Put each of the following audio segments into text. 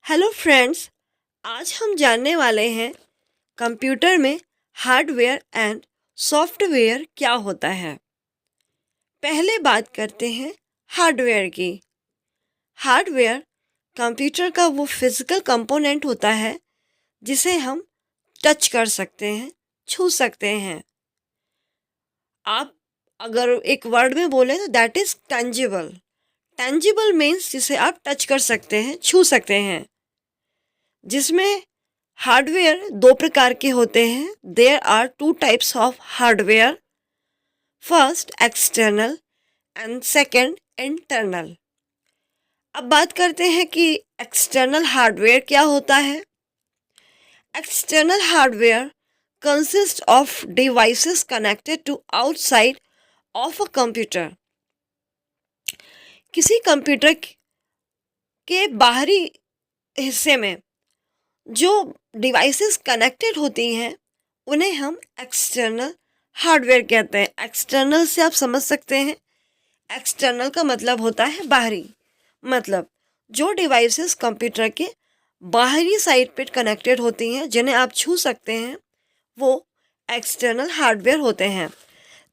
Hello friends. आज हम जानने वाले हैं कंप्यूटर में हार्डवेयर एंड सॉफ्टवेयर क्या होता है। पहले बात करते हैं हार्डवेयर की। हार्डवेयर कंप्यूटर का वो फिजिकल कंपोनेंट होता है जिसे हम टच कर सकते हैं, छू सकते हैं। आप अगर एक वर्ड में बोले तो that is tangible. Tangible means जिसे आप टच कर सकते हैं, छू सकते हैं। जिसमें हार्डवेयर दो प्रकार के होते हैं। There are two types of hardware, first external and second internal. अब बात करते हैं कि एक्सटर्नल हार्डवेयर क्या होता है। External hardware consist of devices connected to outside of a computer. किसी कंप्यूटर के बाहरी हिस्से में जो डिवाइसेस कनेक्टेड होती हैं उन्हें हम एक्सटर्नल हार्डवेयर कहते हैं। एक्सटर्नल से आप समझ सकते हैं, एक्सटर्नल का मतलब होता है बाहरी। मतलब जो डिवाइसेस कंप्यूटर के बाहरी साइड पे कनेक्टेड होती हैं, जिन्हें आप छू सकते हैं, वो एक्सटर्नल हार्डवेयर होते हैं।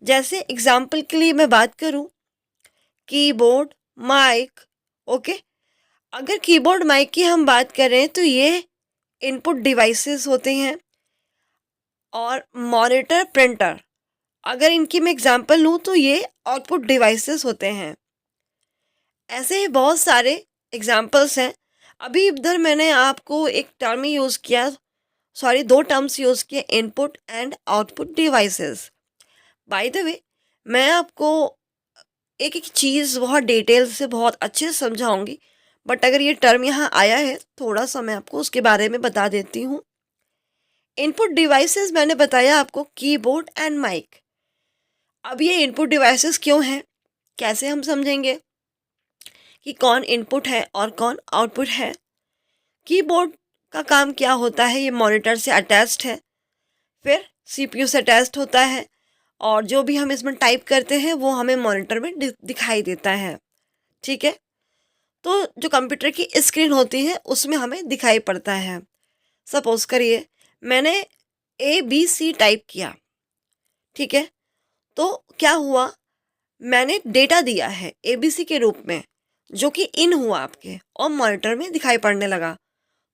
जैसे एग्जाम्पल के लिए मैं बात करूं, कीबोर्ड, माइक। ओके, अगर कीबोर्ड माइक की हम बात करें तो ये इनपुट डिवाइसेस होते हैं। और मॉनिटर, प्रिंटर, अगर इनकी मैं एग्जांपल लूँ तो ये आउटपुट डिवाइसेस होते हैं। ऐसे ही बहुत सारे एग्जांपल्स हैं। अभी इधर मैंने आपको एक टर्म यूज़ किया, सॉरी दो टर्म्स यूज़ किए, input and output devices. By the way, मैं आपको एक एक चीज़ बहुत डिटेल से बहुत अच्छे से समझाऊंगी, बट अगर ये टर्म यहाँ आया है थोड़ा सा मैं आपको उसके बारे में बता देती हूँ। इनपुट डिवाइसेस मैंने बताया आपको, कीबोर्ड एंड माइक। अब ये इनपुट डिवाइसेस क्यों हैं, कैसे हम समझेंगे कि कौन इनपुट है और कौन आउटपुट है। कीबोर्ड का काम क्या होता है, ये मॉनिटर से अटैच्ड है, फिर सीपीयू से अटैच्ड होता है, और जो भी हम इसमें टाइप करते हैं वो हमें मॉनिटर में दिखाई देता है। ठीक है, तो जो कंप्यूटर की स्क्रीन होती है उसमें हमें दिखाई पड़ता है। सपोज करिए मैंने ABC टाइप किया, ठीक है, तो क्या हुआ, मैंने डेटा दिया है ABC के रूप में, जो कि इन हुआ आपके और मॉनिटर में दिखाई पड़ने लगा।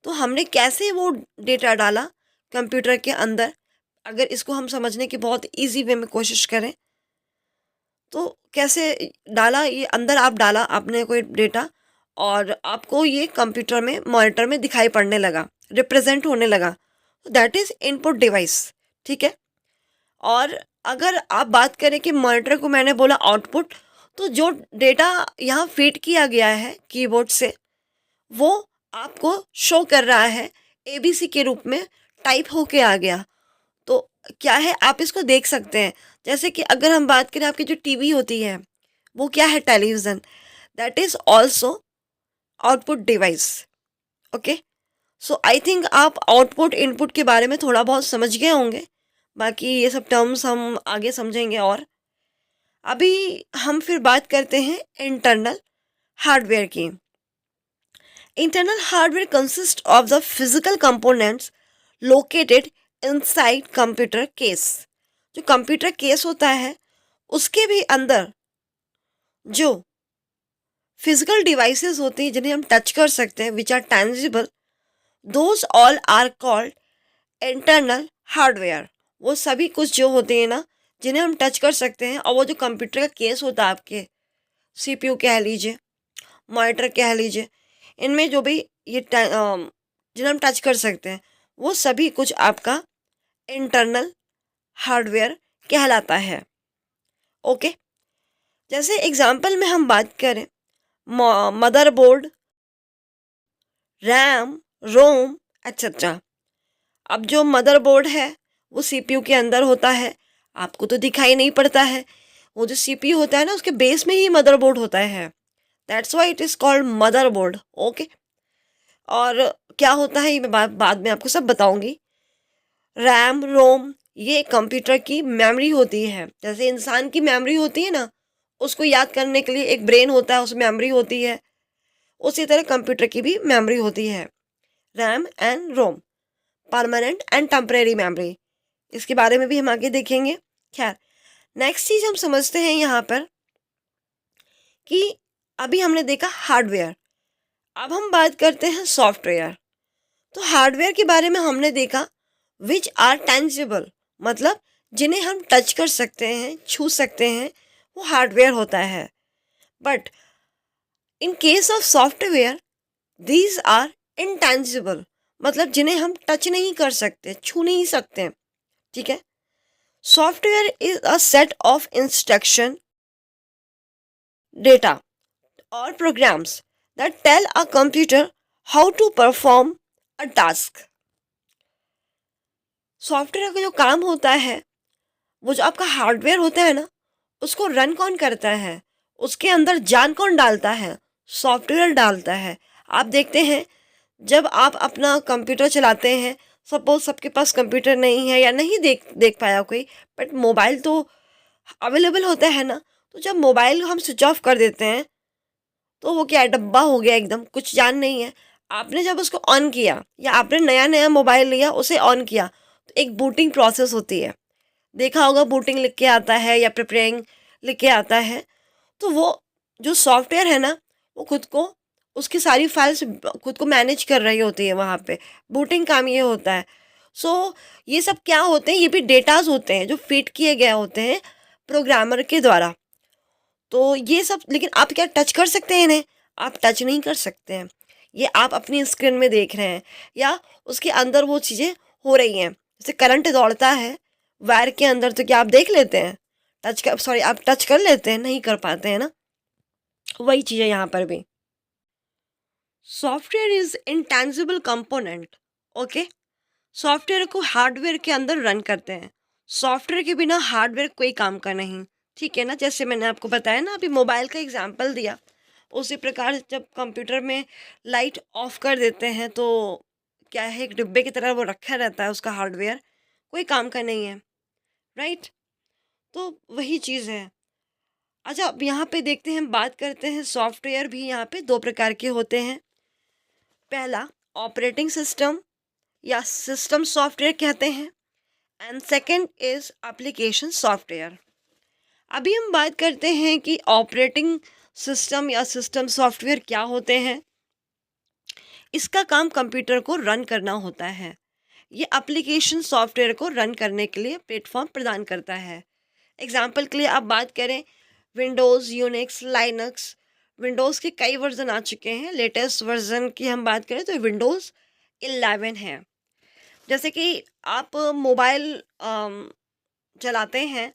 तो हमने कैसे वो डेटा डाला कंप्यूटर के अंदर, अगर इसको हम समझने की बहुत इजी वे में कोशिश करें तो कैसे डाला, ये अंदर आप डाला आपने कोई डेटा, और आपको ये कंप्यूटर में मॉनिटर में दिखाई पड़ने लगा, रिप्रेजेंट होने लगा, तो दैट इज़ इनपुट डिवाइस। ठीक है, और अगर आप बात करें कि मॉनिटर को मैंने बोला आउटपुट, तो जो डेटा यहाँ फीड किया गया है कीबोर्ड से वो आपको शो कर रहा है ABC के रूप में, टाइप होके आ गया। तो क्या है, आप इसको देख सकते हैं। जैसे कि अगर हम बात करें आपकी जो टीवी होती है वो क्या है, television, that is also output device. Okay, so I think आप आउटपुट इनपुट के बारे में थोड़ा बहुत समझ गए होंगे। बाकी ये सब टर्म्स हम आगे समझेंगे। और अभी हम फिर बात करते हैं इंटरनल हार्डवेयर की। Internal hardware consist of the physical components located inside computer case. जो कंप्यूटर केस होता है उसके भी अंदर जो फिजिकल डिवाइसेस होती हैं जिन्हें हम टच कर सकते हैं, which are tangible, those all are called internal hardware. वो सभी कुछ जो होते हैं ना जिन्हें हम टच कर सकते हैं, और वो जो कंप्यूटर का केस होता है आपके, CPU कह लीजिए, मॉनिटर कह लीजिए, इनमें जो भी ये जिन्हें हम टच कर सकते हैं वो सभी कुछ आपका इंटरनल हार्डवेयर कहलाता है। ओके, जैसे एग्जांपल में हम बात करें, मदरबोर्ड, रैम, रोम, एक्सेट्रा। अब जो मदरबोर्ड है वो CPU के अंदर होता है, आपको तो दिखाई नहीं पड़ता है। वो जो CPU होता है ना उसके बेस में ही मदरबोर्ड होता है, that's why it is called motherboard. Okay, और क्या होता है ये मैं बाद में आपको सब बताऊंगी। रैम, रोम, ये कंप्यूटर की मेमोरी होती है। जैसे इंसान की मेमोरी होती है ना, उसको याद करने के लिए एक ब्रेन होता है, उसमें मेमोरी होती है, उसी तरह कंप्यूटर की भी मेमोरी होती है। RAM and ROM, permanent and temporary memory. इसके बारे में भी हम आगे देखेंगे। खैर, नेक्स्ट चीज़ हम समझते हैं यहाँ पर कि अभी हमने देखा हार्डवेयर, अब हम बात करते हैं सॉफ्टवेयर। तो हार्डवेयर के बारे में हमने देखा विच आर टेंजिबल, मतलब जिन्हें हम टच कर सकते हैं, छू सकते हैं, वो हार्डवेयर होता है। But in case of software these are intangible, मतलब जिन्हें हम टच नहीं कर सकते, छू नहीं सकते। ठीक है, software is a set of instruction, data और programs that tell a computer how to perform a task. Software का जो काम होता है, वो जो आपका हार्डवेयर होता है ना, उसको रन कौन करता है, उसके अंदर जान कौन डालता है, सॉफ्टवेयर डालता है। आप देखते हैं जब आप अपना कंप्यूटर चलाते हैं, सपोज सबके पास कंप्यूटर नहीं है या नहीं देख देख पाया कोई, बट मोबाइल तो अवेलेबल होता है ना, तो जब मोबाइल हम स्विच ऑफ कर देते हैं तो वो क्या है, डब्बा हो गया एकदम, कुछ जान नहीं है। आपने जब उसको ऑन किया या आपने नया नया मोबाइल लिया, उसे ऑन किया, तो एक बूटिंग प्रोसेस होती है, देखा होगा बूटिंग लिख के आता है या प्रिपेयरिंग लिख के आता है। तो वो जो सॉफ्टवेयर है ना, वो खुद को, उसकी सारी फाइल्स खुद को मैनेज कर रही होती है वहाँ पे, बूटिंग काम ये होता है। सो ये सब क्या होते हैं, ये भी डेटाज होते हैं जो फीड किए गए होते हैं प्रोग्रामर के द्वारा। तो ये सब, लेकिन आप क्या टच कर सकते हैं इन्हें? आप टच नहीं कर सकते हैं। ये आप अपनी स्क्रीन में देख रहे हैं या उसके अंदर वो चीज़ें हो रही हैं, जैसे करंट दौड़ता है वायर के अंदर, तो क्या आप देख लेते हैं? आप टच कर लेते हैं? नहीं कर पाते हैं ना। वही चीज़ है यहाँ पर भी। Software is intangible component. Okay, software को हार्डवेयर के अंदर रन करते हैं। सॉफ्टवेयर के बिना हार्डवेयर कोई काम का नहीं। ठीक है ना, जैसे मैंने आपको बताया ना, अभी मोबाइल का एग्जांपल दिया, उसी प्रकार जब कंप्यूटर में लाइट ऑफ कर देते हैं तो क्या है, एक डिब्बे की तरह वो रखा रहता है, उसका हार्डवेयर कोई काम का नहीं है, राइट। तो वही चीज़ है। अच्छा, अब यहाँ पे देखते हैं, बात करते हैं, सॉफ्टवेयर भी यहाँ पे दो प्रकार के होते हैं। पहला ऑपरेटिंग सिस्टम या सिस्टम सॉफ्टवेयर कहते हैं, and second is application software. अभी हम बात करते हैं कि ऑपरेटिंग सिस्टम या सिस्टम सॉफ्टवेयर क्या होते हैं। इसका काम कंप्यूटर को रन करना होता है। ये एप्लीकेशन सॉफ्टवेयर को रन करने के लिए प्लेटफॉर्म प्रदान करता है। एग्जाम्पल के लिए आप बात करें, विंडोज़, यूनिक्स, लाइनक्स। विंडोज़ के कई वर्जन आ चुके हैं। लेटेस्ट वर्जन की हम बात करें तो विंडोज़ 11 है। जैसे कि आप मोबाइल चलाते हैं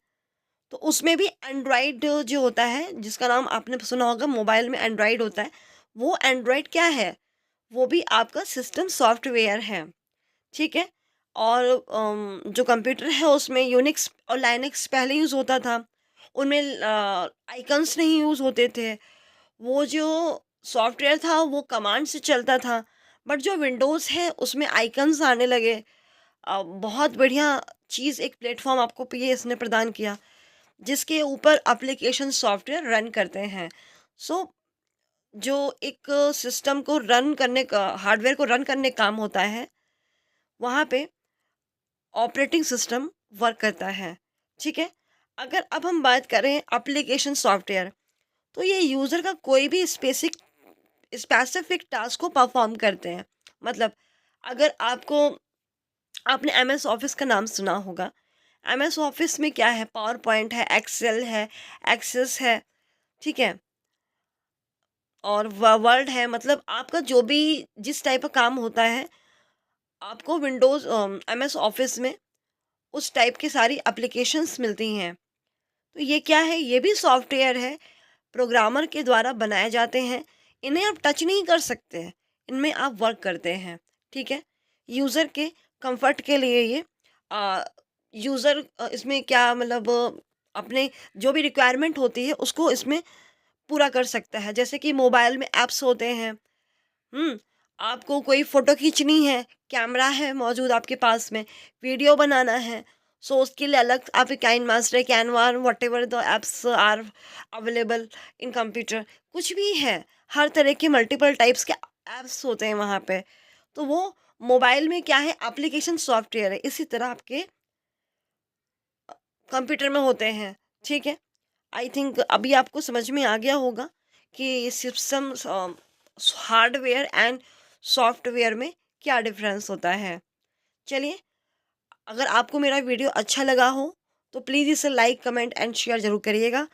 तो उसमें भी एंड्रॉयड जो होता है, जिसका नाम आपने सुना होगा, मोबाइल में एंड्रॉयड होता है, वो एंड्रॉयड क्या है, वो भी आपका सिस्टम सॉफ्टवेयर है। ठीक है। और जो कंप्यूटर है उसमें यूनिक्स और लाइनक्स पहले यूज़ होता था, उनमें आइकन्स नहीं यूज़ होते थे। वो जो सॉफ्टवेयर था वो कमांड से चलता था। बट जो विंडोज़ है उसमें आइकन्स आने लगे। बहुत बढ़िया चीज़, एक प्लेटफॉर्म आपको ये इसने प्रदान किया जिसके ऊपर एप्लीकेशन सॉफ्टवेयर रन करते हैं। सो जो एक सिस्टम को रन करने का, हार्डवेयर को रन करने का काम होता है, वहाँ पे ऑपरेटिंग सिस्टम वर्क करता है। ठीक है। अगर अब हम बात करें एप्लीकेशन सॉफ्टवेयर, तो ये यूज़र का कोई भी स्पेसिफिक टास्क को परफॉर्म करते हैं। मतलब अगर आपने एम एस ऑफिस का नाम सुना होगा। एम एस ऑफिस में क्या है, पावर पॉइंट है, एक्सेल है, एक्सेस है, ठीक है, और वर्ड है। मतलब आपका जो भी जिस टाइप का काम होता है, आपको विंडोज़ एम एस ऑफिस में उस टाइप की सारी एप्लीकेशंस मिलती हैं। तो ये क्या है, ये भी सॉफ्टवेयर है, प्रोग्रामर के द्वारा बनाए जाते हैं। इन्हें आप टच नहीं कर सकते हैं, इनमें आप वर्क करते हैं। ठीक है। यूज़र के कंफर्ट के लिए ये यूज़र इसमें क्या, मतलब अपने जो भी रिक्वायरमेंट होती है उसको इसमें पूरा कर सकता है। जैसे कि मोबाइल में ऐप्स होते हैं। हुँ, आपको कोई फ़ोटो खींचनी है, कैमरा है मौजूद आपके पास में, वीडियो बनाना है, सो उसके लिए अलग आप KineMaster, Canva, whatever the apps are available in computer, कुछ भी है, हर तरह के मल्टीपल टाइप्स के ऐप्स होते हैं वहाँ पे। तो वो मोबाइल में क्या है, एप्लीकेशन सॉफ्टवेयर है, इसी तरह आपके कंप्यूटर में होते हैं। ठीक है, आई थिंक अभी आपको समझ में आ गया होगा कि सिस्टम हार्डवेयर एंड सॉफ्टवेयर में क्या डिफरेंस होता है। चलिए, अगर आपको मेरा वीडियो अच्छा लगा हो तो प्लीज़ इसे लाइक, कमेंट एंड शेयर ज़रूर करिएगा।